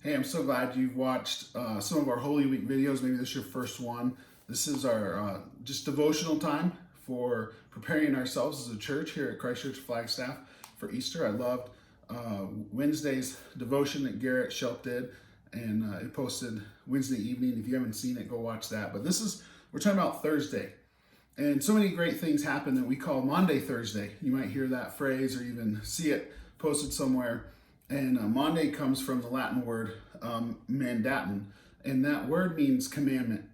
Hey, I'm so glad you've watched some of our Holy Week videos. Maybe this is your first one. This is our just devotional time for preparing ourselves as a church here at Christ Church Flagstaff for Easter. I loved Wednesday's devotion that Garrett Shelp did, and it posted Wednesday evening. If you haven't seen it, go watch that. But we're talking about Thursday. And so many great things happen that we call Maundy Thursday. You might hear that phrase or even see it posted somewhere. And Maundy comes from the Latin word mandatum, and that word means commandment.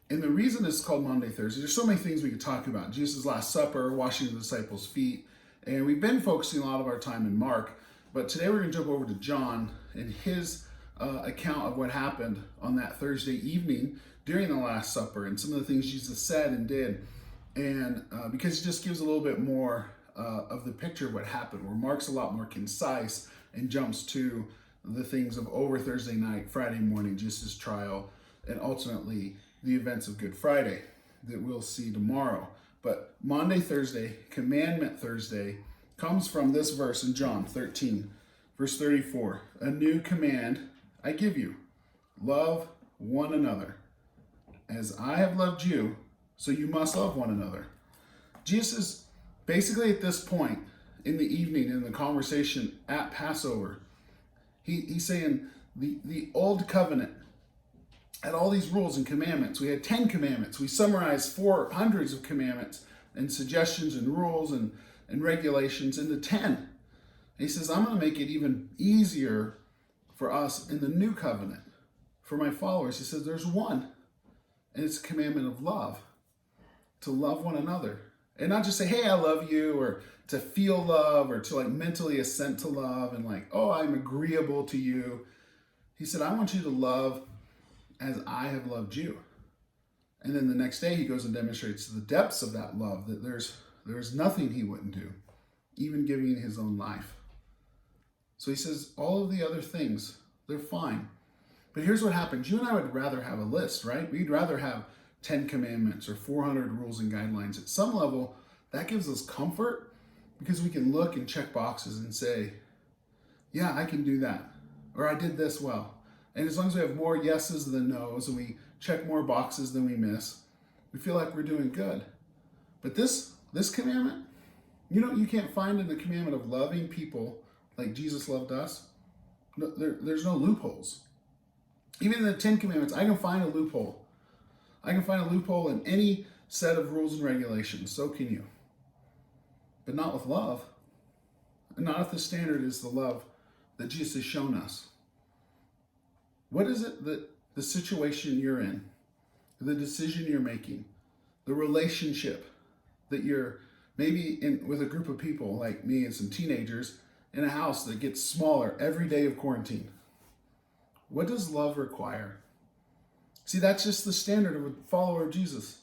And the reason it's called Maundy Thursday, there's so many things we could talk about. Jesus' Last Supper, washing the disciples' feet, and we've been focusing a lot of our time in Mark, but today we're going to jump over to John and his account of what happened on that Thursday evening during the Last Supper and some of the things Jesus said and did. And because he just gives a little bit more of the picture of what happened, where Mark's a lot more concise and jumps to the things of over Thursday night, Friday morning, Jesus' trial, and ultimately the events of Good Friday that we'll see tomorrow. But Maundy Thursday, Commandment Thursday, comes from this verse in John 13, verse 34. A new command I give you, love one another. As I have loved you, so you must love one another. Jesus, basically at this point in the evening, in the conversation at Passover, he's saying the old covenant had all these rules and commandments. We had 10 commandments. We summarized hundreds of commandments and suggestions and rules and regulations into 10. And he says, I'm going to make it even easier for us in the new covenant. For my followers, he says, there's one. And it's a commandment of love. To love one another. And not just say, hey, I love you, or to feel love, or to like mentally assent to love, and like, oh, I'm agreeable to you. He said, I want you to love as I have loved you. And then the next day he goes and demonstrates the depths of that love, that there's nothing he wouldn't do, even giving his own life. So he says, all of the other things, they're fine. But here's what happens. You and I would rather have a list, right? We'd rather have 10 commandments or 400 rules and guidelines. At some level, that gives us comfort because we can look and check boxes and say, yeah, I can do that. Or I did this well. And as long as we have more yeses than nos and we check more boxes than we miss, we feel like we're doing good. But this commandment, you can't find in the commandment of loving people like Jesus loved us. No, there's no loopholes. Even in the 10 commandments, I can find a loophole. I can find a loophole in any set of rules and regulations. So can you. But not with love. And not if the standard is the love that Jesus has shown us. What is it that the situation you're in, the decision you're making, the relationship that you're maybe in with a group of people like me and some teenagers in a house that gets smaller every day of quarantine? What does love require? See, that's just the standard of a follower of Jesus.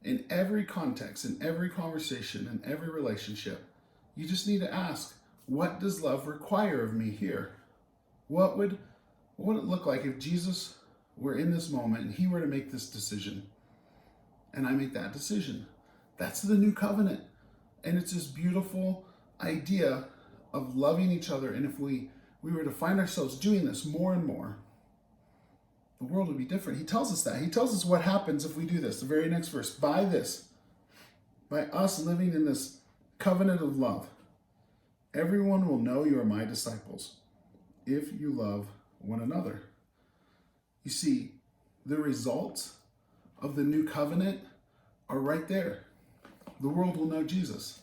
In every context, in every conversation, in every relationship, you just need to ask, what does love require of me here? What would it look like if Jesus were in this moment and he were to make this decision and I make that decision? That's the new covenant. And it's this beautiful idea of loving each other. And if we were to find ourselves doing this more and more, the world would be different. He tells us that. He tells us what happens if we do this. The very next verse. By us living in this covenant of love, everyone will know you are my disciples if you love one another. You see, the results of the new covenant are right there. The world will know Jesus.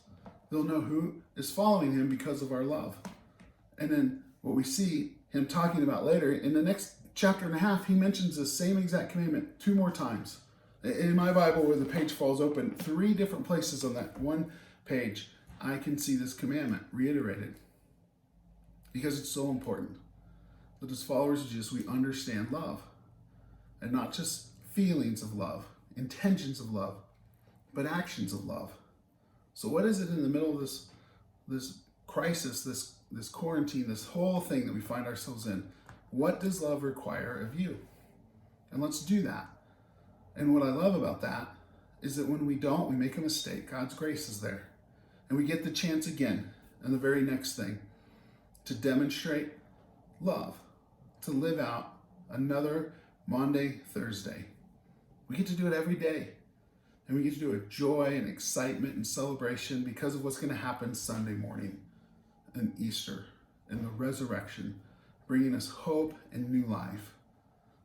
They'll know who is following him because of our love. And then what we see him talking about later in the next chapter and a half, he mentions the same exact commandment 2 more times. In my Bible, where the page falls open, 3 different places on that one page, I can see this commandment reiterated. Because it's so important that as followers of Jesus, we understand love. And not just feelings of love, intentions of love, but actions of love. So what is it in the middle of this crisis, this quarantine, this whole thing that we find ourselves in? What does love require of you? And let's do that. And what I love about that is that when we don't, we make a mistake. God's grace is there. And we get the chance again, and the very next thing, to demonstrate love. to live out another Maundy Thursday. We get to do it every day. And we get to do it with joy and excitement and celebration because of what's going to happen Sunday morning and Easter and the resurrection, bringing us hope and new life.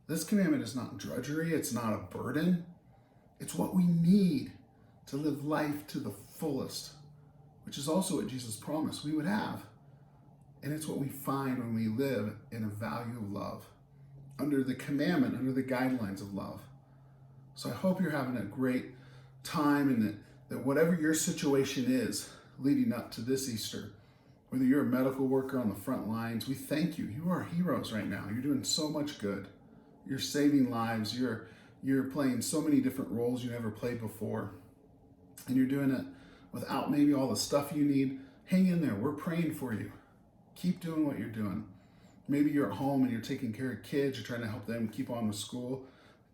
This commandment is not drudgery. It's not a burden. It's what we need to live life to the fullest, which is also what Jesus promised we would have. And it's what we find when we live in a value of love, under the commandment, under the guidelines of love. So I hope you're having a great time, and that whatever your situation is leading up to this Easter, whether you're a medical worker on the front lines, we thank you. You are heroes right now. You're doing so much good. You're saving lives. You're playing so many different roles you never played before. And you're doing it without maybe all the stuff you need. Hang in there. We're praying for you. Keep doing what you're doing. Maybe you're at home and you're taking care of kids. You're trying to help them keep on with school.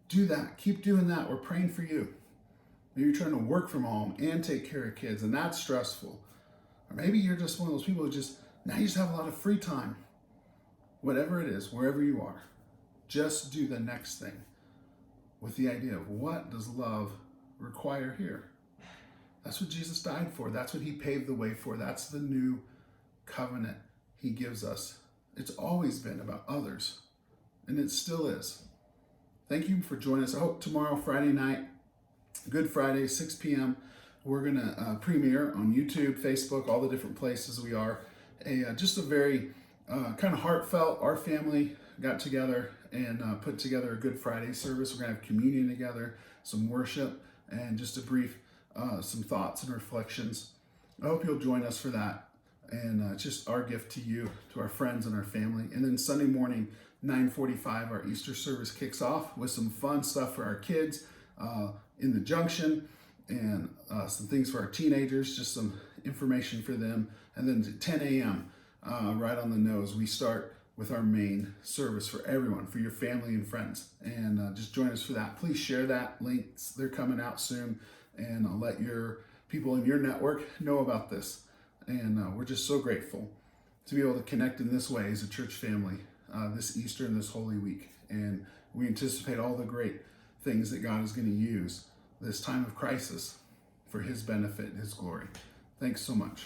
Do that. Keep doing that. We're praying for you. Maybe you're trying to work from home and take care of kids, and that's stressful. Or maybe you're just one of those people who now you just have a lot of free time. Whatever it is, wherever you are, just do the next thing with the idea of what does love require here? That's what Jesus died for. That's what he paved the way for. That's the new covenant he gives us. It's always been about others, and it still is. Thank you for joining us. I hope tomorrow, Friday night, Good Friday, 6 p.m., we're going to premiere on YouTube, Facebook, all the different places we are. Just a very kind of heartfelt, our family got together and put together a Good Friday service. We're going to have communion together, some worship, and just a brief, some thoughts and reflections. I hope you'll join us for that. And it's just our gift to you, to our friends and our family. And then Sunday morning, 9:45, our Easter service kicks off with some fun stuff for our kids in the junction, and some things for our teenagers, just some information for them. And then at 10 a.m., right on the nose, we start with our main service for everyone, for your family and friends. And just join us for that. Please share that. Links, they're coming out soon. And I'll let your people in your network know about this. And we're just so grateful to be able to connect in this way as a church family this Easter and this Holy Week. And we anticipate all the great things that God is going to use this time of crisis for his benefit and his glory. Thanks so much.